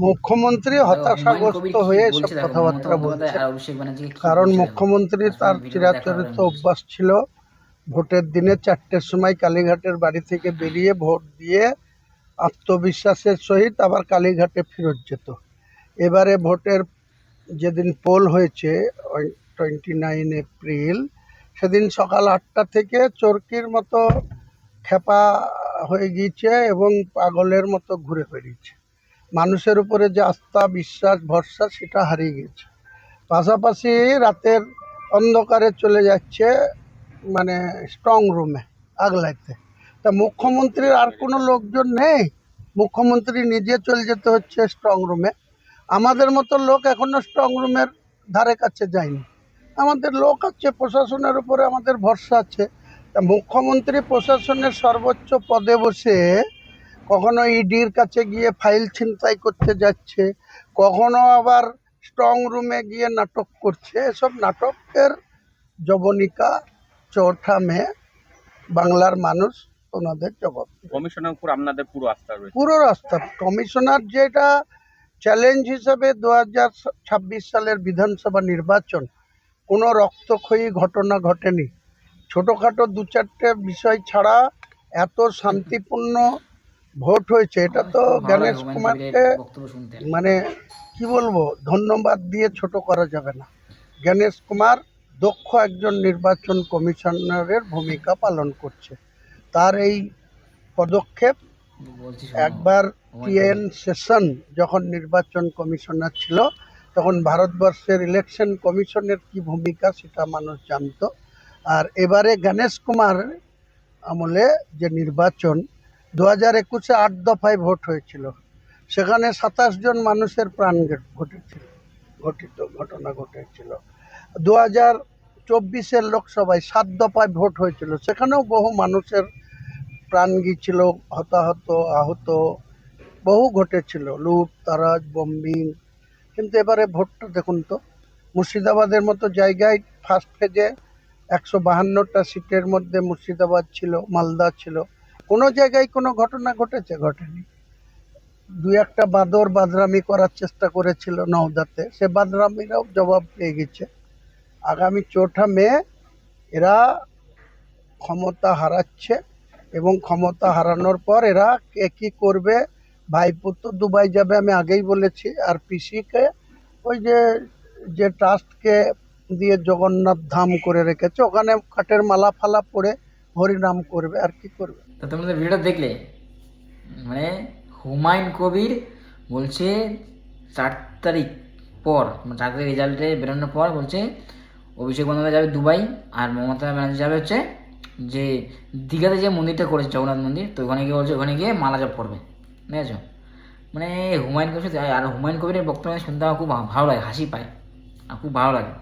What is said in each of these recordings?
মুখ্যমন্ত্রী হতাশাগ্রস্ত হয়ে এসব কথাবার্তা বলছে, কারণ মুখ্যমন্ত্রী তার চিরাচরিত অভ্যাস ছিল ভোটের দিনে 4টের সময় কালীঘাটের বাড়ি থেকে বেরিয়ে ভোট দিয়ে আত্মবিশ্বাসের সহিত আবার কালীঘাটে ফেরত যেত। এবারে ভোটের যেদিন পোল হয়েছে 29 এপ্রিল, সেদিন সকাল 8টা থেকে চরকির মতো খেপা হয়ে গিয়েছে এবং পাগলের মতো ঘুরে বেরিয়েছে। মানুষের উপরে যে আস্থা, বিশ্বাস, ভরসা সেটা হারিয়ে গেছে। পাশাপাশি রাতের অন্ধকারে চলে যাচ্ছে মানে স্ট্রং রুমে আগলাইতে। তা মুখ্যমন্ত্রীর আর কোনো লোকজন নেই, মুখ্যমন্ত্রী নিজে চলে যেতে হচ্ছে স্ট্রং রুমে। আমাদের মতো লোক এখনো স্ট্রং রুমের ধারে কাছে যায়নি। আমাদের লোক আছে, প্রশাসনের উপরে আমাদের ভরসা আছে। তা মুখ্যমন্ত্রী প্রশাসনের সর্বোচ্চ পদে বসে কখনো ইডির কাছে গিয়ে ফাইল ছিনতাই করতে যাচ্ছে, কখনো আবার স্ট্রং রুমে গিয়ে নাটক করছে। এসব নাটকের জবনিকা 4ঠা মে বাংলার মানুষ ওনাদের জবাব দেবে। কমিশনের উপর আপনাদের পুরো আস্থা রয়েছে? পুরো রাস্তা। কমিশনার যেটা চ্যালেঞ্জ হিসেবে 2026 সালের বিধানসভা নির্বাচন, কোনো রক্তক্ষয়ী ঘটনা ঘটেনি। ছোটোখাটো 2-4টে বিষয় ছাড়া এত শান্তিপূর্ণ ভোট হয়েছে, এটা তো গণেশ কুমারকে মানে কি বলবো, ধন্যবাদ দিয়ে ছোট করা যাবে না। গণেশ কুমার দক্ষ একজন নির্বাচন কমিশনারের ভূমিকা পালন করছে। তার এই পদক্ষেপ, একবার টিএন সেশন যখন নির্বাচন কমিশনার ছিল তখন ভারতবর্ষের ইলেকশন কমিশনের কি ভূমিকা সেটা মানুষ জানতো। আর এবারে গণেশ কুমার আমলে যে নির্বাচন 2021-এ 8 দফায় ভোট হয়েছিল, সেখানে 27 জন মানুষের প্রাণ ঘটনা ঘটেছিল। 2024-এর লোকসভায় 7 দফায় ভোট হয়েছিল, সেখানেও বহু মানুষের প্রাণ গিয়েছিল, হতাহত, আহত বহু ঘটেছিল, লুট তারাজ, বম্বিং। কিন্তু এবারে ভোটটা দেখুন তো, মুর্শিদাবাদের মতো জায়গায় ফার্স্ট ফেজে 152টা সিটের মধ্যে মুর্শিদাবাদ ছিল, মালদা ছিল, কোনো জায়গায় কোনো ঘটনা ঘটেছে? ঘটেনি। 2-1টা বাদরামি করার চেষ্টা করেছিল নওদাতে, সে বাদরামিরাও জবাব পেয়ে গেছে। আগামী 4ঠা মে এরা ক্ষমতা হারাচ্ছে এবং ক্ষমতা হারানোর পর এরা কে কী করবে, ভাইপো তো দুবাই যাবে আমি আগেই বলেছি, আর পিসিকে ওই যে ট্রাস্টকে দিয়ে জগন্নাথ ধাম করে রেখেছে, ওখানে কাঠের মালা ফালা পরে হরিনাম করবে, আর কি করবে। তো তোমরা ভিডিওটা দেখলে, মানে হুমায়ুন কবির বলছে 4 তারিখ পর, 4 তারিখ রেজাল্টে বেরোনোর পর বলছে অভিষেক বন্দ্যোপাধ্যায় যাবে দুবাই, আর মমতা ব্যানার্জি যাবে হচ্ছে যে দীঘাতে যে মন্দিরটা করেছে জগন্নাথ মন্দির, তো ওখানে গিয়ে বলছে ওখানে গিয়ে মালা জপ করবে, বুঝেছ? মানে হুমায়ুন কবির, আর হুমায়ুন কবিরের বক্তব্য শুনতে আমার খুব ভালো লাগে, হাসি পায় আর খুব ভালো লাগে।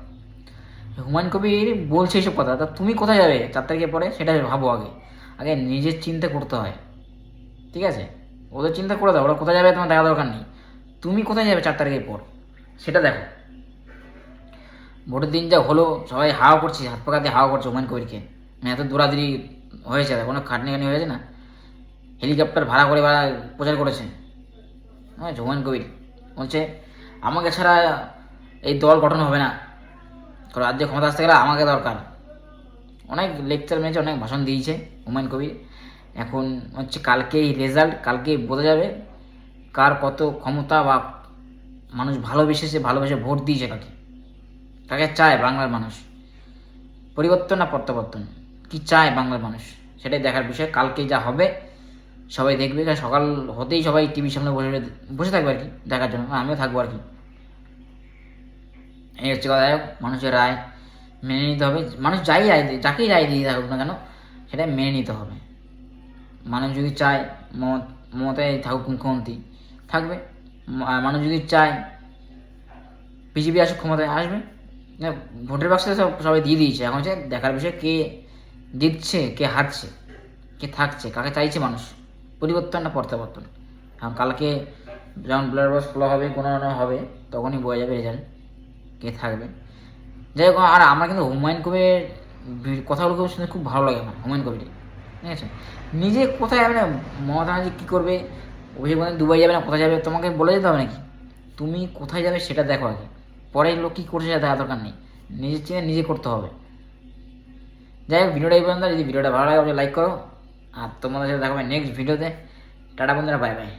হুমায়ুন কবির বলছে এইসব কথা, তা তুমি কোথায় যাবে 4 তারিখের পরে সেটা ভাবো। আগে আগে নিজের চিন্তা করতে হয়, ঠিক আছে? ওদের চিন্তা করে দাও, ওরা কোথায় যাবে তোমার দেখা দরকার নেই। তুমি কোথায় যাবে 4 তারিখের পর সেটা দেখো। ভোটের দিন যা হলো, সবাই হাওয়া করছে, হাত পাকা দিয়ে হাওয়া করছে হুমায়ুন কবিরকে। মানে এত দৌড়াদৌড়ি হয়েছে, কোনো খাটনি হয়েছে না, হেলিকপ্টার ভাড়া করে প্রচার করেছে। হ্যাঁ, হুমায়ুন কবির বলছে আমাকে ছাড়া এই দল গঠন হবে না, রাজ্যে ক্ষমতা আসতে গেলে আমাকে দরকার। অনেক লেকচার মেরেছে, অনেক ভাষণ দিয়েছে হুমায়ুন কবির। এখন হচ্ছে কালকেই রেজাল্ট, কালকেই বোঝা যাবে কার কত ক্ষমতা, বা মানুষ ভালোবেসে ভোট দিয়েছে কাকে, কাকে চায় বাংলার মানুষ। পরিবর্তন না প্রত্যাবর্তন, কি চায় বাংলার মানুষ সেটাই দেখার বিষয়। কালকে যা হবে সবাই দেখবে, সকাল হতেই সবাই টিভির সামনে বসে থাকবে আর কি দেখার জন্য, আমিও থাকবো আর কি। এই হচ্ছে কথা। মানুষের রায় মেনে নিতে হবে। মানুষ যাকেই রায় দিয়ে থাকুক না কেন, সেটা মেনে নিতে হবে। মানুষ যদি চায় মমতায় থাকুক মুখ্যমন্ত্রী, থাকবে। মানুষ যদি চায় বিজেপি আসুক ক্ষমতায়, আসবে। ভোটের বাক্সে সবাই দিয়ে দিয়েছে, এখন হচ্ছে দেখার বিষয় কে জিতছে, কে হারছে, কে থাকছে, কাকে চাইছে মানুষ। পরিবর্তন না প্রত্যাবর্তন। এখন কালকে যখন ব্লাড বক্স খোলা হবে, গণনা হবে, তখনই বোঝা যাবে রেজাল্ট কে থাকবে। যাই হোক, আর আমার কিন্তু হুমায়ুন কবিরের কথাগুলো শুনে খুব ভালো লাগে আমার হুমায়ুন কবির, ঠিক আছে? নিজে কোথায় যাবে না, মমতা ব্যানার্জি কী করবে অভিষেক বন্দ্যোপাধ্যায় দুবাই যাবে না কোথায় যাবে তোমাকে বলে যেতে হবে নাকি? তুমি কোথায় যাবে সেটা দেখো আগে, পরে লোক কী করছে সেটা দেখার দরকার নেই, নিজের চিনে নিজে করতে হবে। যাই হোক, ভিডিওটা এই পর্যন্ত। যদি ভিডিওটা ভালো লাগে লাইক করো, আর তোমাদের সাথে দেখা হবে নেক্সট ভিডিওতে। টাটা বন্ধুরা, বাই বাই।